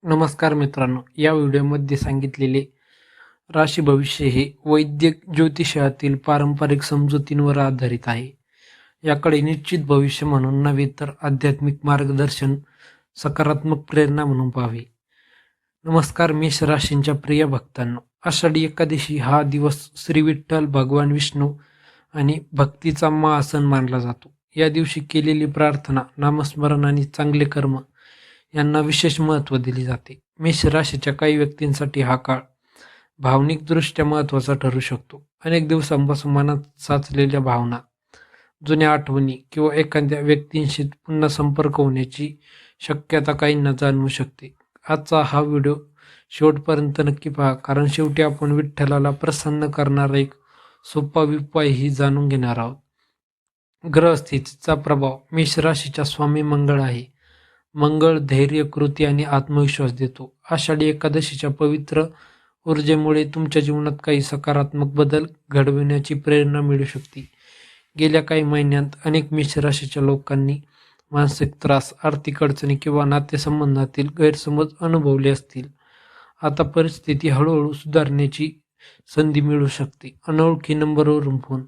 नमस्कार मित्रांनो, या व्हिडिओमध्ये सांगितलेले राशी भविष्य हे वैदिक ज्योतिषातील पारंपरिक समजुतींवर आधारित आहे. याकडे निश्चित भविष्य म्हणून नव्हे तर आध्यात्मिक मार्गदर्शन, सकारात्मक प्रेरणा म्हणून पाहावे. नमस्कार मेष राशींच्या प्रिय भक्तांनो, आषाढी एकादशी हा दिवस श्री विठ्ठल, भगवान विष्णू आणि भक्तीचा महासण मानला जातो. या दिवशी केलेली प्रार्थना, नामस्मरण आणि चांगले कर्म यांना विशेष महत्त्व दिले जाते. मेष राशीच्या काही व्यक्तींसाठी हा काळ भावनिकदृष्ट्या महत्त्वाचा ठरू शकतो. अनेक दिवसांपासून मनात साचलेल्या भावना, जुन्या आठवणी किंवा एखाद्या व्यक्तींशी पुन्हा संपर्क होण्याची शक्यता काहींना जाणवू शकते. आजचा हा व्हिडिओ शेवटपर्यंत नक्की पहा, कारण शेवटी आपण विठ्ठलाला प्रसन्न करणारा एक सोपा उपायही जाणून घेणार आहोत. ग्रहस्थितीचा प्रभाव. मेष राशीच्या स्वामी मंगळ आहे. मंगळ धैर्य, कृती आणि आत्मविश्वास देतो. आषाढी एकादशीच्या पवित्र ऊर्जेमुळे तुमच्या जीवनात काही सकारात्मक बदल घडविण्याची प्रेरणा मिळू शकते. गेल्या काही महिन्यांत अनेक मेष राशीच्या लोकांनी मानसिक त्रास, आर्थिक अडचणी किंवा नातेसंबंधातील गैरसमज अनुभवले असतील. आता परिस्थिती हळूहळू सुधारण्याची संधी मिळू शकते. अनोळखी नंबरवरून फोन.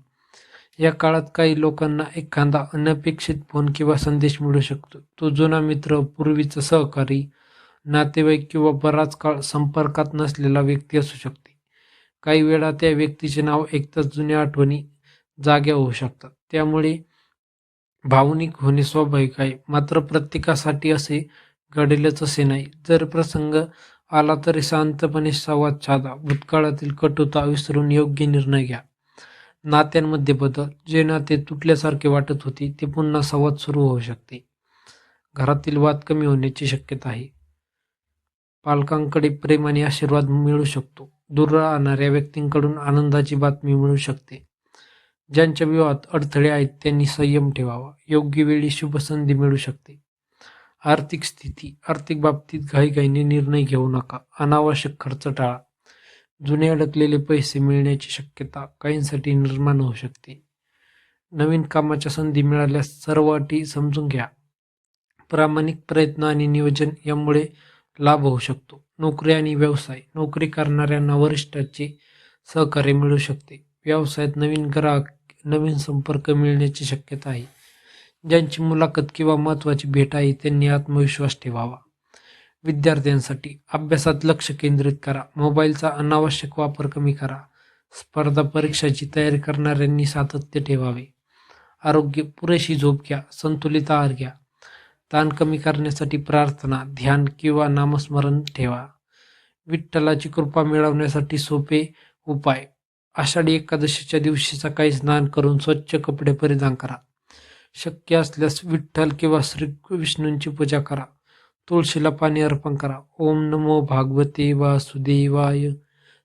या काळात काही लोकांना एखादा अनपेक्षित फोन किंवा संदेश मिळू शकतो. तो जुना मित्र, पूर्वीचा सहकारी, नातेवाईक किंवा बराच काळ संपर्कात नसलेला व्यक्ती असू शकते. काही वेळा त्या व्यक्तीचे नाव ऐकताच जुन्या आठवणी जाग्या होऊ शकतात. त्यामुळे भावनिक होणे स्वाभाविक आहे. मात्र प्रत्येकासाठी असे घडेलच असे नाही. जर प्रसंग आला तरी शांतपणे संवाद साधा. भूतकाळातील कटुता विसरून योग्य निर्णय घ्या. नात्यांमध्ये बदल. जे नाते तुटल्यासारखे वाटत होते ते पुन्हा संवाद सुरू होऊ शकते. घरातील वाद कमी होण्याची शक्यता आहे. पालकांकडे प्रेम आणि आशीर्वाद मिळू शकतो. दूर राहणाऱ्या व्यक्तींकडून आनंदाची बातमी मिळू शकते. ज्यांच्या विवाहात अडथळे आहेत त्यांनी संयम ठेवावा. योग्य वेळी शुभ संधी मिळू शकते. आर्थिक स्थिती. आर्थिक बाबतीत घाईघाईने निर्णय घेऊ नका. अनावश्यक खर्च टाळा. जुने अडकलेले पैसे मिळण्याची शक्यता काहींसाठी निर्माण होऊ शकते. नवीन कामाच्या संधी मिळाल्यास सर्व अटी समजून घ्या. प्रामाणिक प्रयत्न आणि नियोजन यामुळे लाभ होऊ शकतो. नोकरी आणि व्यवसाय. नोकरी करणाऱ्यांना वरिष्ठांचे सहकार्य मिळू शकते. व्यवसायात नवीन ग्राहक, नवीन संपर्क मिळण्याची शक्यता आहे. ज्यांची मुलाखत किंवा महत्त्वाची भेट आहे त्यांनी आत्मविश्वास ठेवावा. विद्यार्थ्यांसाठी. अभ्यासात लक्ष केंद्रित करा. मोबाईलचा अनावश्यक वापर कमी करा. स्पर्धा परीक्षाची तयारी करणाऱ्यांनी सातत्य ठेवावे. आरोग्य. पुरेशी झोप घ्या. संतुलित आहार घ्या. ताण कमी करण्यासाठी प्रार्थना, ध्यान किंवा नामस्मरण ठेवा. विठ्ठलाची कृपा मिळवण्यासाठी सोपे उपाय. आषाढी एकादशीच्या दिवशी सकाळी स्नान करून स्वच्छ कपडे परिधान करा. शक्य असल्यास विठ्ठल किंवा श्री विष्णूंची पूजा करा. तुळशीला पाणी अर्पण करा. ओम नमो भागवते वासुदेवाय.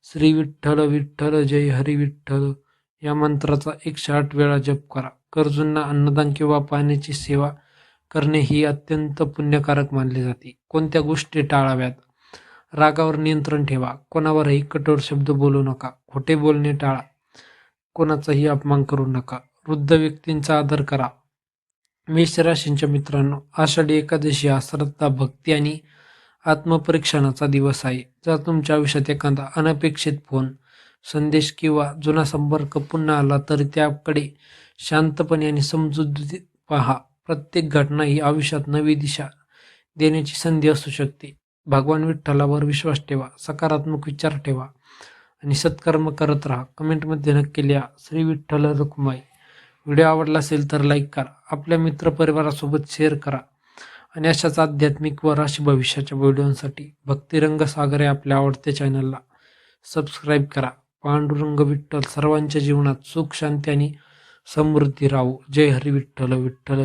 श्री विठ्ठल विठ्ठल जय हरी विठ्ठल या मंत्राचा 108 वेळा जप करा. गरजूंना अन्नदान किंवा पाण्याची सेवा करणे ही अत्यंत पुण्यकारक मानले जाते. कोणत्या गोष्टी टाळाव्यात. रागावर नियंत्रण ठेवा. कोणावरही कठोर शब्द बोलू नका. खोटे बोलणे टाळा. कोणाचाही अपमान करू नका. वृद्ध व्यक्तींचा आदर करा. मेष राशींच्या मित्रांनो, आषाढी एकादशी हा श्रद्धा, भक्ती आणि आत्मपरीक्षणाचा दिवस आहे. जर तुमच्या आयुष्यात एखादा अनपेक्षित फोन, संदेश किंवा जुना संपर्क पुन्हा आला तर त्याकडे शांतपणे आणि समजुतीत पहा. प्रत्येक घटना ही आयुष्यात नवी दिशा देण्याची संधी असू शकते. भगवान विठ्ठलावर विश्वास ठेवा. सकारात्मक विचार ठेवा आणि सत्कर्म करत राहा. कमेंटमध्ये नक्की लिहा, श्री विठ्ठल रखुमाई. व्हिडिओ आवडला असेल तर लाईक करा. आपल्या मित्रपरिवारासोबत शेअर करा आणि अशाच आध्यात्मिक व राशी भविष्याच्या व्हिडिओंसाठी भक्तिरंग सागर या आपल्या आवडत्या चॅनलला सबस्क्राईब करा. पांडुरंग विठ्ठल सर्वांच्या जीवनात सुख, शांती आणि समृद्धी राहो. जय हरी विठ्ठल. विठ्ठल